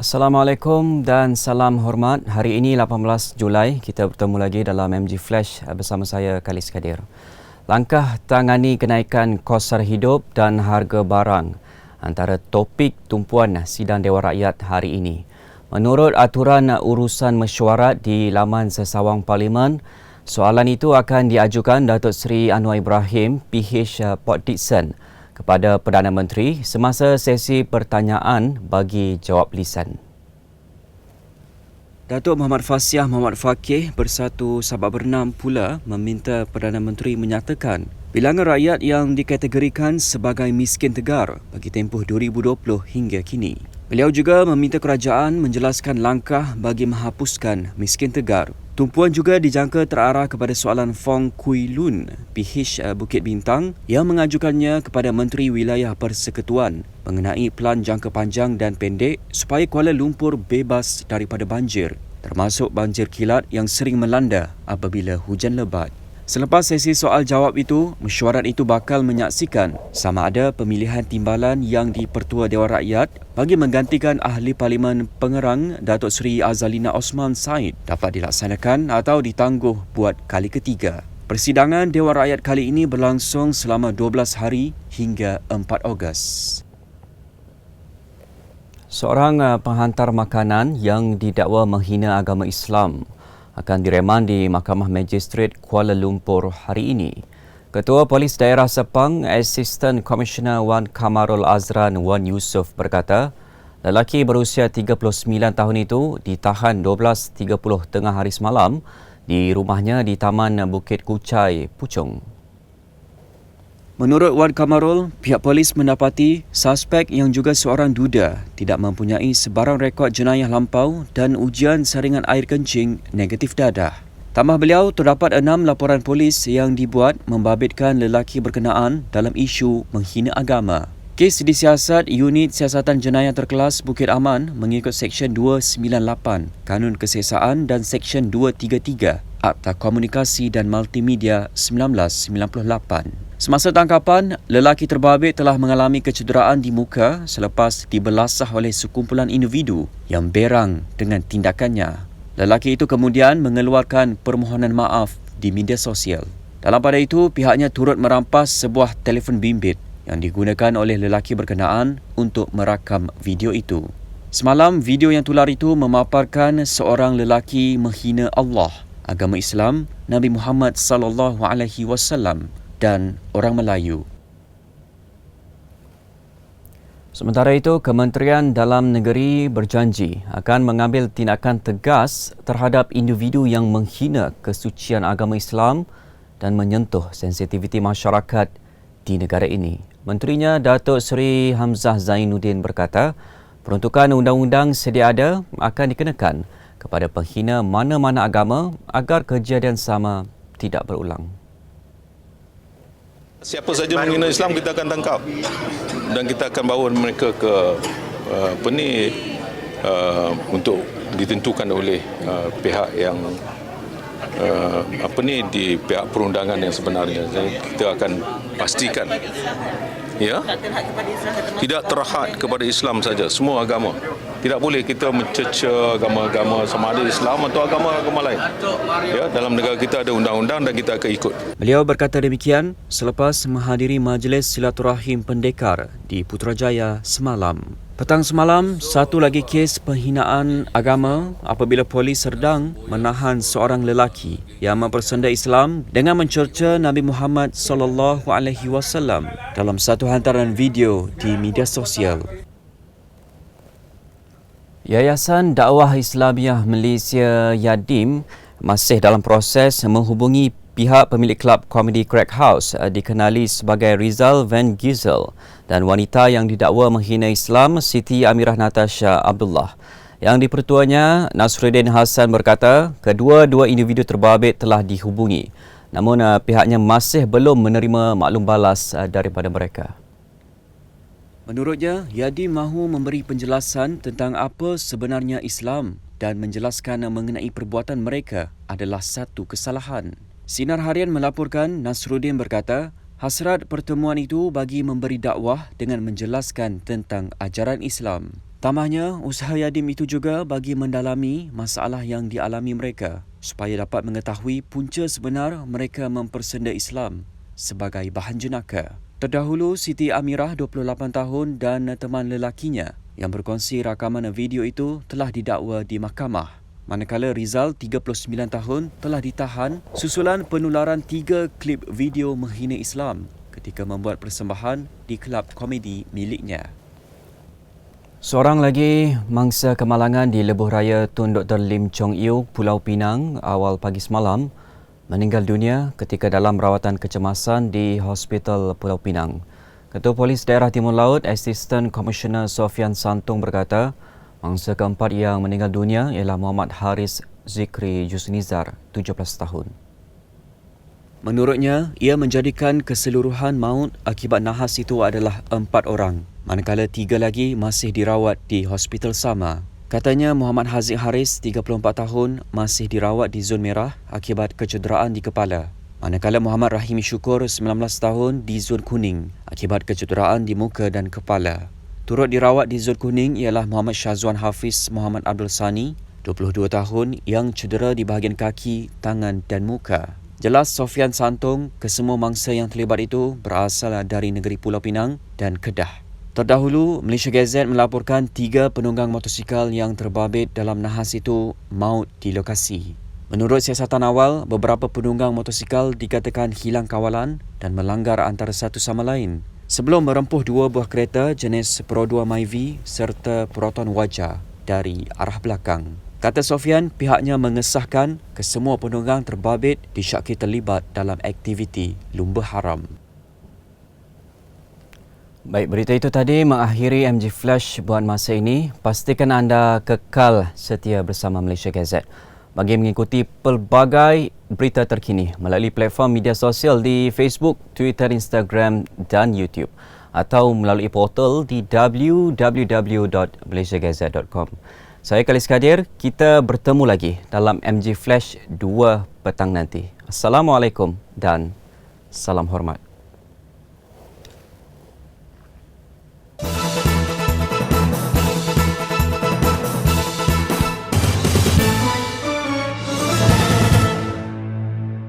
Assalamualaikum dan salam hormat. Hari ini 18 Julai kita bertemu lagi dalam MG Flash bersama saya Khalis Kadir. Langkah tangani kenaikan kos sara hidup dan harga barang antara topik tumpuan sidang Dewan Rakyat hari ini. Menurut aturan urusan mesyuarat di laman sesawang Parlimen, soalan itu akan diajukan Datuk Seri Anwar Ibrahim PH Port Dickson kepada Perdana Menteri semasa sesi pertanyaan bagi jawab lisan. Datuk Muhammad Fasiah Muhammad Fakih bersatu sahabat bernam pula meminta Perdana Menteri menyatakan bilangan rakyat yang dikategorikan sebagai miskin tegar bagi tempoh 2020 hingga kini. Beliau juga meminta kerajaan menjelaskan langkah bagi menghapuskan miskin tegar. Tumpuan juga dijangka terarah kepada soalan Fong Kui Lun, PH Bukit Bintang yang mengajukannya kepada Menteri Wilayah Persekutuan mengenai pelan jangka panjang dan pendek supaya Kuala Lumpur bebas daripada banjir, termasuk banjir kilat yang sering melanda apabila hujan lebat. Selepas sesi soal jawab itu, mesyuarat itu bakal menyaksikan sama ada pemilihan timbalan yang di-Pertua Dewan Rakyat bagi menggantikan Ahli Parlimen Pengerang Datuk Seri Azalina Osman Said dapat dilaksanakan atau ditangguh buat kali ketiga. Persidangan Dewan Rakyat kali ini berlangsung selama 12 hari hingga 4 Ogos. Seorang penghantar makanan yang didakwa menghina agama Islam akan direman di Mahkamah Magistrate Kuala Lumpur hari ini. Ketua Polis Daerah Sepang, Assistant Commissioner Wan Kamarul Azran Wan Yusof berkata, lelaki berusia 39 tahun itu ditahan 12.30 tengah hari semalam di rumahnya di Taman Bukit Kuchai, Puchong. Menurut Wan Kamarul, pihak polis mendapati suspek yang juga seorang duda tidak mempunyai sebarang rekod jenayah lampau dan ujian saringan air kencing negatif dadah. Tambah beliau, terdapat 6 laporan polis yang dibuat membabitkan lelaki berkenaan dalam isu menghina agama. Kes disiasat Unit Siasatan Jenayah Terkelas Bukit Aman mengikut Seksyen 298 Kanun Kesesaan dan Seksyen 233 Akta Komunikasi dan Multimedia 1998. Semasa tangkapan, lelaki terbabit telah mengalami kecederaan di muka selepas dibelasah oleh sekumpulan individu yang berang dengan tindakannya. Lelaki itu kemudian mengeluarkan permohonan maaf di media sosial. Dalam pada itu, pihaknya turut merampas sebuah telefon bimbit yang digunakan oleh lelaki berkenaan untuk merakam video itu. Semalam, video yang tular itu memaparkan seorang lelaki menghina Allah, agama Islam, Nabi Muhammad sallallahu alaihi wasallam dan orang Melayu. Sementara itu, Kementerian Dalam Negeri berjanji akan mengambil tindakan tegas terhadap individu yang menghina kesucian agama Islam dan menyentuh sensitiviti masyarakat di negara ini. Menterinya Datuk Seri Hamzah Zainuddin berkata, peruntukan undang-undang sedia ada akan dikenakan kepada penghina mana-mana agama agar kejadian sama tidak berulang. Siapa saja menghina Islam kita akan tangkap dan kita akan bawa mereka ke untuk ditentukan oleh pihak yang di pihak perundangan yang sebenarnya. Jadi kita akan pastikan ya tidak terhad kepada Islam saja, semua agama. Tidak boleh kita mencerca agama-agama sama ada Islam atau agama-agama lain. Ya, dalam negara kita ada undang-undang dan kita akan ikut. Beliau berkata demikian selepas menghadiri majlis silaturahim pendekar di Putrajaya semalam. Petang semalam, satu lagi kes penghinaan agama apabila polis Serdang menahan seorang lelaki yang mempersenda Islam dengan mencerca Nabi Muhammad sallallahu alaihi wasallam dalam satu hantaran video di media sosial. Yayasan Dakwah Islamiah Malaysia Yadim masih dalam proses menghubungi pihak pemilik kelab komedi Crack House dikenali sebagai Rizal Van Gizel dan wanita yang didakwa menghina Islam Siti Amirah Natasha Abdullah. Yang di-Pertuanya Nasruddin Hassan berkata kedua-dua individu terbabit telah dihubungi, namun pihaknya masih belum menerima maklum balas daripada mereka. Menurutnya, Yadim mahu memberi penjelasan tentang apa sebenarnya Islam dan menjelaskan mengenai perbuatan mereka adalah satu kesalahan. Sinar Harian melaporkan Nasruddin berkata, hasrat pertemuan itu bagi memberi dakwah dengan menjelaskan tentang ajaran Islam. Tambahnya, usaha Yadim itu juga bagi mendalami masalah yang dialami mereka supaya dapat mengetahui punca sebenar mereka mempersenda Islam sebagai bahan jenaka. Terdahulu, Siti Amirah, 28 tahun dan teman lelakinya yang berkongsi rakaman video itu telah didakwa di mahkamah. Manakala Rizal, 39 tahun, telah ditahan susulan penularan 3 klip video menghina Islam ketika membuat persembahan di kelab komedi miliknya. Seorang lagi mangsa kemalangan di Lebuh Raya Tun Dr. Lim Chong Yew, Pulau Pinang awal pagi semalam meninggal dunia ketika dalam rawatan kecemasan di Hospital Pulau Pinang. Ketua Polis Daerah Timur Laut, Assistant Commissioner Sofian Santung berkata, mangsa keempat yang meninggal dunia ialah Muhammad Haris Zikri Yusnizar, 17 tahun. Menurutnya, ia menjadikan keseluruhan maut akibat nahas itu adalah 4 orang, manakala 3 lagi masih dirawat di hospital sama. Katanya Muhammad Haziq Haris, 34 tahun, masih dirawat di zon merah akibat kecederaan di kepala. Manakala Muhammad Rahimi Syukur, 19 tahun, di zon kuning akibat kecederaan di muka dan kepala. Turut dirawat di zon kuning ialah Muhammad Syazwan Hafiz Muhammad Abdul Sani, 22 tahun, yang cedera di bahagian kaki, tangan dan muka. Jelas Sofian Santung, kesemua mangsa yang terlibat itu berasal dari negeri Pulau Pinang dan Kedah. Terdahulu, Malaysia Gazette melaporkan 3 penunggang motosikal yang terbabit dalam nahas itu maut di lokasi. Menurut siasatan awal, beberapa penunggang motosikal dikatakan hilang kawalan dan melanggar antara satu sama lain sebelum merempuh 2 buah kereta jenis Pro 2 Myvi serta Proton Wajah dari arah belakang. Kata Sofian, pihaknya mengesahkan kesemua penunggang terbabit disyaki terlibat dalam aktiviti lumba haram. Baik, berita itu tadi mengakhiri MG Flash buat masa ini. Pastikan anda kekal setia bersama Malaysia Gazette bagi mengikuti pelbagai berita terkini melalui platform media sosial di Facebook, Twitter, Instagram dan YouTube atau melalui portal di www.malaysiagazette.com. Saya Khalis Kadir, kita bertemu lagi dalam MG Flash 2 petang nanti. Assalamualaikum dan salam hormat.